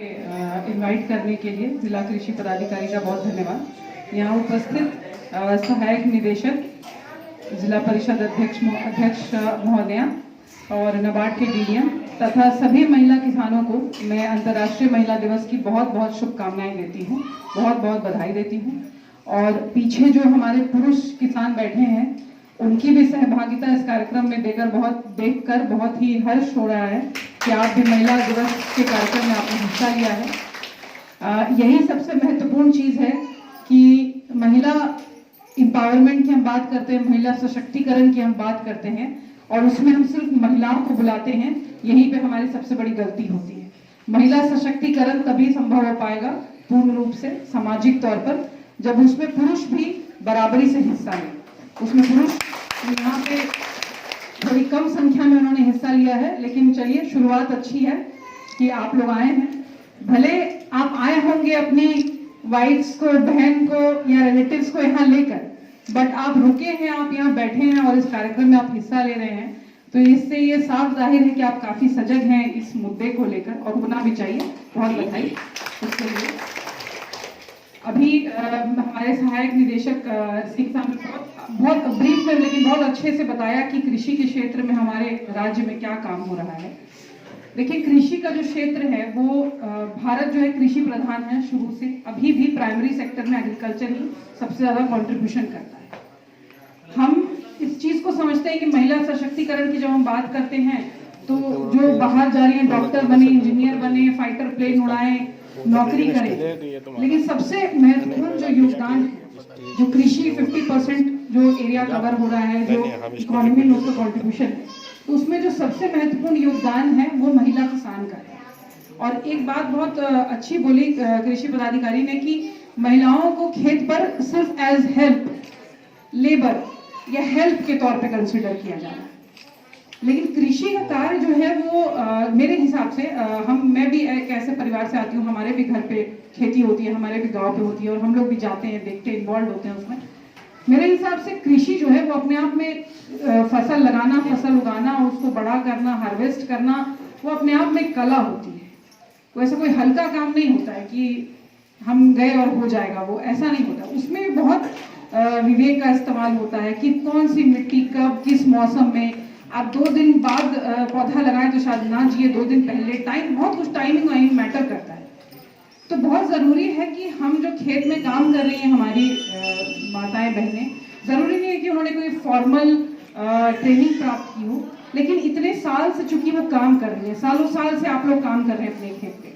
Invite करने के लिए जिला कृषि पदाधिकारी का बहुत धन्यवाद। यहाँ उपस्थित सहायक निदेशक, जिला परिषद अध्यक्ष महोदया और नाबार्ड के डीडीएम तथा सभी महिला किसानों को मैं अंतर्राष्ट्रीय महिला दिवस की बहुत बहुत शुभकामनाएं देती हूँ, बहुत बहुत बधाई देती हूँ। और पीछे जो हमारे पुरुष किसान बैठे हैं उनकी भी सहभागिता इस कार्यक्रम में देखकर बहुत ही हर्ष हो रहा है कि आप भी महिला दिवस के कार्यक्रम में आपने हिस्सा लिया है। यही सबसे महत्वपूर्ण चीज है कि महिला एम्पावरमेंट की हम बात करते हैं, महिला सशक्तिकरण की हम बात करते हैं और उसमें हम सिर्फ महिलाओं को बुलाते हैं। यहीं पे हमारी सबसे बड़ी गलती होती है। महिला सशक्तिकरण तभी संभव हो पाएगा पूर्ण रूप से सामाजिक तौर पर जब उसमें पुरुष भी बराबरी से हिस्सा लें। उसमें पुरुष यहाँ पे थोड़ी कम संख्या में उन्होंने हिस्सा लिया है, लेकिन चलिए शुरुआत अच्छी है कि आप लोग आए हैं। भले आप आए होंगे अपनी वाइफ्स को, बहन को या रिलेटिव्स को यहाँ लेकर, बट आप रुके हैं, आप यहाँ बैठे हैं और इस कार्यक्रम में आप हिस्सा ले रहे हैं, तो इससे ये साफ जाहिर है कि आप काफी सजग हैं इस मुद्दे को लेकर और होना भी चाहिए। बहुत बधाई उसके लिए। अभी हमारे सहायक निदेशक सिंह साहब ने बहुत ब्रीफ में लेकिन बहुत अच्छे से बताया कि कृषि के क्षेत्र में हमारे राज्य में क्या काम हो रहा है। देखिए, कृषि का जो क्षेत्र है वो भारत जो है कृषि प्रधान है शुरू से। अभी भी प्राइमरी सेक्टर में एग्रीकल्चर ही सबसे ज्यादा कंट्रीब्यूशन करता है। हम इस चीज को समझते हैं कि महिला सशक्तिकरण की जब हम बात करते हैं तो जो बाहर जा रही है, डॉक्टर बने, इंजीनियर बने, फाइटर प्लेन उड़ाएं, नौकरी करें, लेकिन सबसे महत्वपूर्ण जो योगदान जो कृषि 50% जो एरिया कवर हो रहा है, जो इकोनॉमी में उसका कॉन्ट्रीब्यूशन है, तो उसमें जो सबसे महत्वपूर्ण योगदान है वो महिला किसान का है। और एक बात बहुत अच्छी बोली कृषि पदाधिकारी ने कि महिलाओं को खेत पर सिर्फ एज हेल्प, लेबर या हेल्प के तौर पे कंसिडर किया जा रहा है। लेकिन कृषि का कार्य जो है वो मेरे हिसाब से मैं भी एक ऐसे परिवार से आती हूँ, हमारे भी घर पे खेती होती है, हमारे भी गांव पे होती है और हम लोग भी जाते हैं, देखते हैं, इन्वॉल्व होते हैं उसमें। मेरे हिसाब से कृषि जो है वो अपने आप में फसल लगाना, फसल उगाना, उसको बड़ा करना, हार्वेस्ट करना, वो अपने आप में कला होती है। वो ऐसा कोई हल्का काम नहीं होता है कि हम गए और हो जाएगा, वो ऐसा नहीं होता। उसमें भी बहुत विवेक का इस्तेमाल होता है कि कौन सी मिट्टी कब किस मौसम में। आप 2 दिन बाद पौधा लगाएं तो शायद ना जिए, 2 दिन पहले, टाइम बहुत कुछ टाइमिंग मैटर करता है। तो बहुत जरूरी है कि हम जो खेत में काम कर रही हैं हमारी माताएं बहनें, जरूरी नहीं है कि उन्होंने कोई फॉर्मल ट्रेनिंग प्राप्त की हो, लेकिन इतने साल से चूंकि वो काम कर रही है, सालों साल से आप लोग काम कर रहे हैं अपने खेत पे,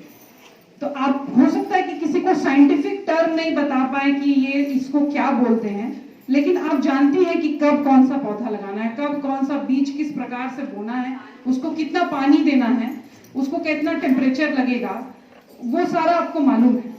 तो आप हो सकता है कि किसी को साइंटिफिक टर्म नहीं बता पाए कि ये इसको क्या बोलते हैं, लेकिन आप जानती हैं कि कब कौन सा पौधा लगाना है, कब कौन सा बीज किस प्रकार से बोना है, उसको कितना पानी देना है, उसको कितना टेम्परेचर लगेगा, वो सारा आपको मालूम है।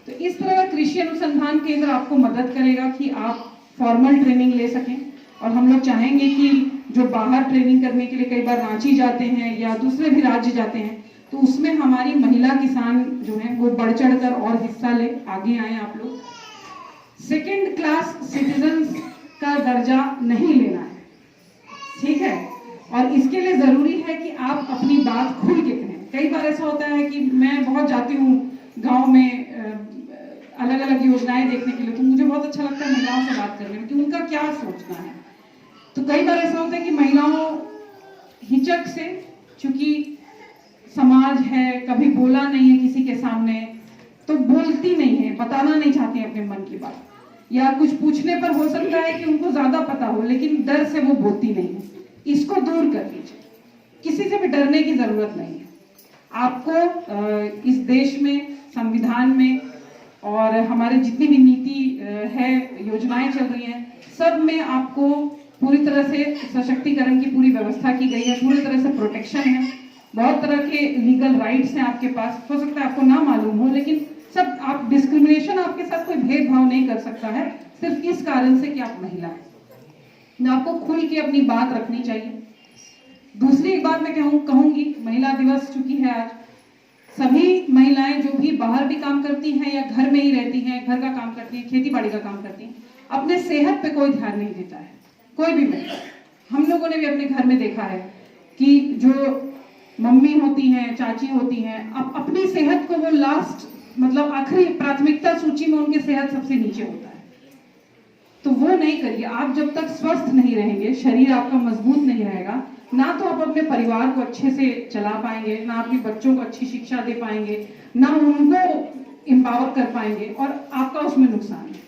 तो इस तरह का कृषि अनुसंधान केंद्र आपको मदद करेगा कि आप फॉर्मल ट्रेनिंग ले सकें। और हम लोग चाहेंगे कि जो बाहर ट्रेनिंग करने के लिए कई बार रांची जाते हैं या दूसरे भी राज्य जाते हैं, तो उसमें हमारी महिला किसान जो है वो बढ़ चढ़ कर और हिस्सा ले, आगे आए आप लोग। सेकेंड क्लास सिटीजन का दर्जा नहीं लेना है, ठीक है? और इसके लिए जरूरी है कि आप अपनी बात खुल के कहें। कई बार ऐसा होता है कि मैं बहुत जाती हूँ गांव में अलग अलग योजनाएं देखने के लिए, तो मुझे बहुत अच्छा लगता है महिलाओं से बात करने में कि उनका क्या सोचना है। तो कई बार ऐसा होता है कि महिलाओं हिचक से, चूंकि समाज है, कभी बोला नहीं है किसी के सामने, तो बोलती नहीं है, बताना नहीं चाहती है अपने मन की बात, या कुछ पूछने पर हो सकता है कि उनको ज्यादा पता हो लेकिन डर से वो बोलती नहीं है। इसको दूर कर दीजिए, किसी से भी डरने की जरूरत नहीं है। आपको इस देश में, संविधान में और हमारे जितनी भी नीति है, योजनाएं चल रही हैं, सब में आपको पूरी तरह से सशक्तिकरण की पूरी व्यवस्था की गई है, पूरी तरह से प्रोटेक्शन है, बहुत तरह के लीगल राइट्स हैं आपके पास। हो सकता है आपको ना मालूम हो, लेकिन सब आप डिस्क्रिमिनेशन, आपके साथ कोई भेदभाव नहीं कर सकता है सिर्फ इस कारण से कि आप महिला हैं। आपको खुल के अपनी बात रखनी चाहिए। दूसरी एक बात मैं कहूंगी, महिला दिवस चूंकि है आज, सभी महिलाएं जो भी बाहर भी काम करती हैं या घर में ही रहती हैं, घर का काम करती हैं, खेती बाड़ी का काम करती हैं, अपने सेहत पे कोई ध्यान नहीं देता है, कोई भी महिला। हम लोगों ने भी अपने घर में देखा है कि जो मम्मी होती हैं, चाची होती हैं, अब अपनी सेहत को वो लास्ट मतलब आखिरी प्राथमिकता सूची में उनकी सेहत सबसे नीचे होता है। तो वो नहीं करिए। आप जब तक स्वस्थ नहीं रहेंगे, शरीर आपका मजबूत नहीं रहेगा, ना तो आप अपने परिवार को अच्छे से चला पाएंगे, ना अपने बच्चों को अच्छी शिक्षा दे पाएंगे, ना उनको एम्पावर कर पाएंगे, और आपका उसमें नुकसान है।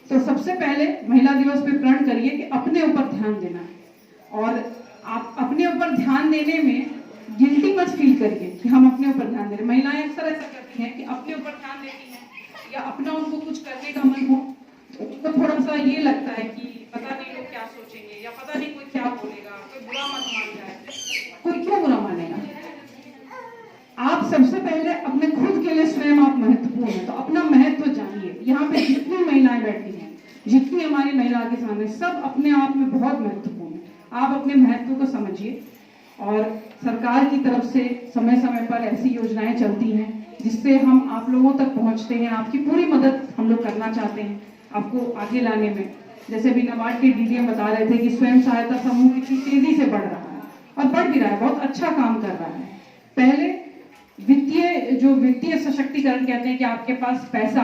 तो सबसे पहले महिला दिवस पे प्रण करिए कि अपने ऊपर ध्यान देना है, और आप अपने ऊपर ध्यान देने में गिल्टी मत फील करिए कि हम अपने ऊपर ध्यान दे रहे। महिलाएं अक्सर ऐसा करती हैं कि अपने ऊपर ध्यान देती हैं या अपना उनको कुछ करने का मन हो तो थोड़ा सा ये लगता है कि पता नहीं लोग क्या सोचेंगे, या पता नहीं कोई क्या बोलेगा, कोई बुरा मत मान जाए। कोई क्यों बुरा मानेगा? आप सबसे पहले अपने खुद के लिए स्वयं आप महत्वपूर्ण हैं, तो अपना महत्व जानिए। यहाँ पे जितनी महिलाएं बैठी हैं, जितनी हमारी महिला किसान है, सब अपने आप में बहुत महत्वपूर्ण है। आप अपने महत्व को समझिए, और सरकार की तरफ से समय समय पर ऐसी योजनाएं चलती हैं जिससे हम आप लोगों तक पहुंचते हैं। आपकी पूरी मदद हम लोग करना चाहते हैं आपको आगे लाने में। जैसे भी नबार्ड के डीडीएम बता रहे थे कि स्वयं सहायता समूह कितनी तेजी से बढ़ रहा है, और बढ़ भी रहा है, बहुत अच्छा काम कर रहा है। पहले वित्तीय सशक्तिकरण कहते हैं कि आपके पास पैसा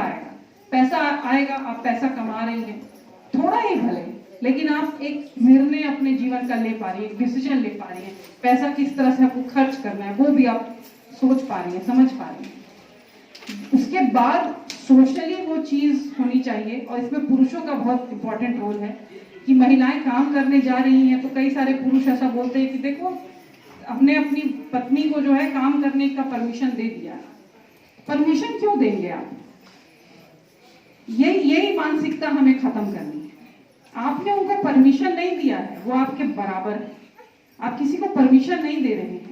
आएगा, आप पैसा कमा रही हैं, थोड़ा ही भले, लेकिन आप एक निर्णय अपने जीवन का ले पा रही है, डिसीजन ले पा रही है, पैसा किस तरह से आपको खर्च करना है वो भी आप सोच पा रही है, समझ पा रही है। उसके बाद सोशली वो चीज होनी चाहिए, और इसमें पुरुषों का बहुत इंपॉर्टेंट रोल है कि महिलाएं काम करने जा रही हैं तो कई सारे पुरुष ऐसा बोलते हैं कि देखो हमने अपनी पत्नी को जो है काम करने का परमिशन दे दिया। परमिशन क्यों देंगे आप? यही मानसिकता हमें खत्म करनी है। आपने उनको परमिशन नहीं दिया है, वो आपके बराबर है, आप किसी को परमिशन नहीं दे रहे हैं।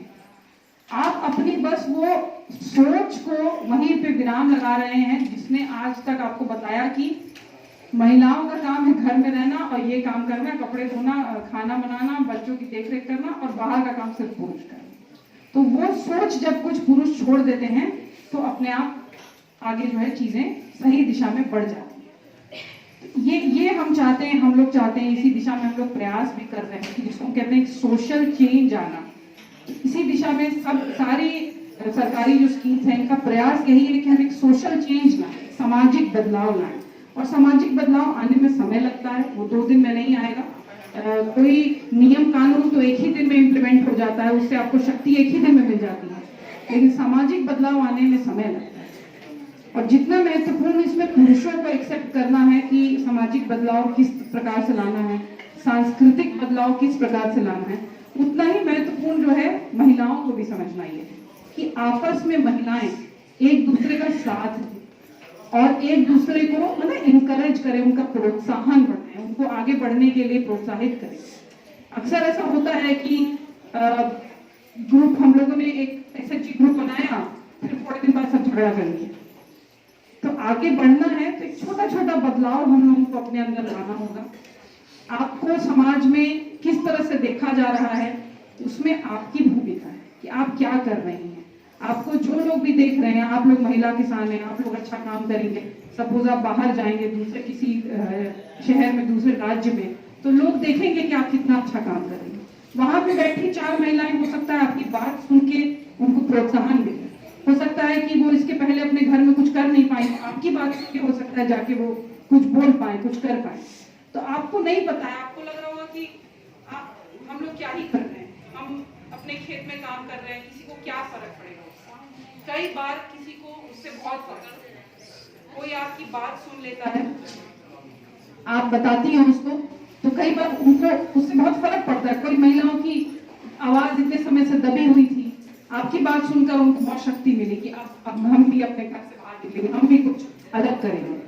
आप अपनी बस वो सोच को वहीं पे विराम लगा रहे हैं जिसने आज तक आपको बताया कि महिलाओं का काम है घर में रहना और ये काम करना, कपड़े धोना, खाना बनाना, बच्चों की देखरेख करना, और बाहर का काम सिर्फ पुरुष करना। तो वो सोच जब कुछ पुरुष छोड़ देते हैं तो अपने आप आगे जो है चीजें सही दिशा में बढ़ जाती हैं। ये हम चाहते हैं, हम लोग चाहते हैं, इसी दिशा में हम लोग प्रयास भी कर रहे हैं कि जिसको कहते हैं सोशल चेंज आना। इसी दिशा में सब सारी सरकारी जो स्कीम्स हैं, इनका प्रयास यही है कि हम एक सोशल चेंज लाएं, सामाजिक बदलाव लाएं। और सामाजिक बदलाव आने में समय लगता है, वो 2 दिन में नहीं आएगा। कोई नियम कानून तो एक ही दिन में इम्प्लीमेंट हो जाता है, उससे आपको शक्ति एक ही दिन में मिल जाती है, लेकिन सामाजिक बदलाव आने में समय लगता है। और जितना महत्वपूर्ण इसमें पुरुषों को एक्सेप्ट करना है कि सामाजिक बदलाव किस प्रकार से लाना है, सांस्कृतिक बदलाव किस प्रकार से लाना है, उतना ही महत्वपूर्ण जो है महिलाओं को भी समझना ये है कि आपस में महिलाएं एक दूसरे का साथ दें और एक दूसरे को मतलब इनकरेज करें, उनका प्रोत्साहन बढ़ाएं, उनको आगे बढ़ने के लिए प्रोत्साहित करें। अक्सर ऐसा होता है कि ग्रुप, हम लोगों ने एक एसएचजी ग्रुप बनाया, फिर थोड़े दिन बाद सब झगड़ा कर लिया। तो आगे बढ़ना है तो एक छोटा छोटा बदलाव हम लोगों को अपने अंदर लाना होगा। आपको समाज में किस तरह से देखा जा रहा है, उसमें आपकी भूमिका है कि आप क्या कर रहे हैं। आपको जो लोग भी देख रहे हैं, आप लोग महिला किसान हैं, आप लोग अच्छा काम करेंगे, सपोज आप बाहर जाएंगे दूसरे किसी शहर में, दूसरे राज्य में, तो लोग देखेंगे कि आप कितना अच्छा काम करेंगे। वहां पे बैठी 4 महिलाएं हो सकता है आपकी बात सुन के उनको प्रोत्साहन मिले, हो सकता है कि वो इसके पहले अपने घर में कुछ कर नहीं पाए, आपकी बात सुन के हो सकता है जाके वो कुछ बोल पाए, कुछ कर पाए। तो आपको नहीं पता है, आपको लग रहा होगा कि हम लोग क्या ही कर रहे हैं, हम अपने खेत में काम कर रहे हैं, किसी को क्या फर्क पड़ेगा। कई बार किसी को उससे बहुत फर्क, कोई आपकी बात सुन लेता है, आप बताती हैं उसको, तो कई बार उनको उससे बहुत फर्क पड़ता है। कोई महिलाओं की आवाज इतने समय से दबी हुई थी, आपकी बात सुनकर उनको बहुत शक्ति मिली कि अब हम भी अपने घर से बाहर निकलेंगे, हम भी कुछ अलग करेंगे।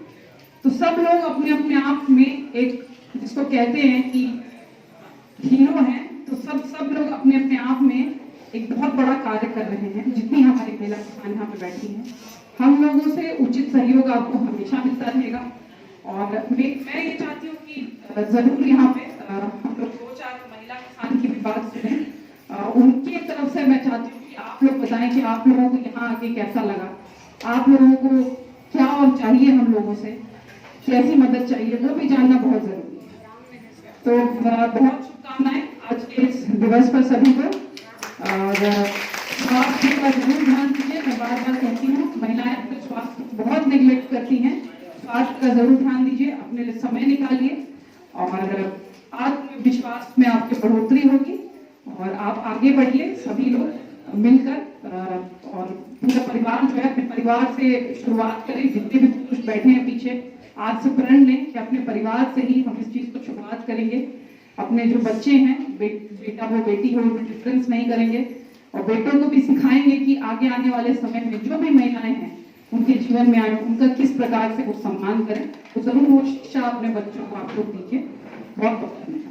तो सब लोग अपने अपने आप में एक, जिसको कहते हैं कि हीरो हैं, तो सब लोग अपने अपने आप में एक बहुत बड़ा कार्य कर रहे हैं। जितनी हमारी महिला किसान यहाँ पे बैठी हैं, हम लोगों से उचित सहयोग आपको हमेशा मिलता रहेगा। और मैं ये चाहती हूँ कि जरूर यहाँ पे हम लोग 2-4 महिला किसान की भी बात सुने। उनकी तरफ से मैं चाहती हूँ कि आप लोग बताएं कि आप लोगों को यहाँ आके कैसा लगा, आप लोगों को क्या और चाहिए, हम लोगों से कैसी मदद चाहिए, वो भी जानना बहुत जरूरी है। तो बहुत शुभकामनाएं आज के इस दिवस पर सभी को। और स्वास्थ्य का जरूर ध्यान दीजिए। मैं बार बार कहती हूँ, महिलाएं अपने स्वास्थ्य को बहुत निग्लेक्ट करती हैं। स्वास्थ्य का जरूर ध्यान दीजिए, अपने लिए समय निकालिए और आत्मविश्वास में आपकी बढ़ोतरी होगी और आप आगे बढ़िए, सभी लोग मिलकर और पूरा परिवार जो है अपने परिवार से शुरुआत करें। जितने भी पुरुष बैठे हैं पीछे, आज से प्रण लें कि अपने परिवार से ही हम इस चीज को शुरुआत करेंगे। अपने जो बच्चे हैं, बेटा हो बेटी हो, डिफरेंस नहीं करेंगे और बेटों को भी सिखाएंगे कि आगे आने वाले समय में जो भी महिलाएं हैं उनके जीवन में आए, उनका किस प्रकार से वो सम्मान करें। तो जरूर वो शिक्षा अपने बच्चों को आप लोग दीजिए। बहुत बहुत धन्यवाद।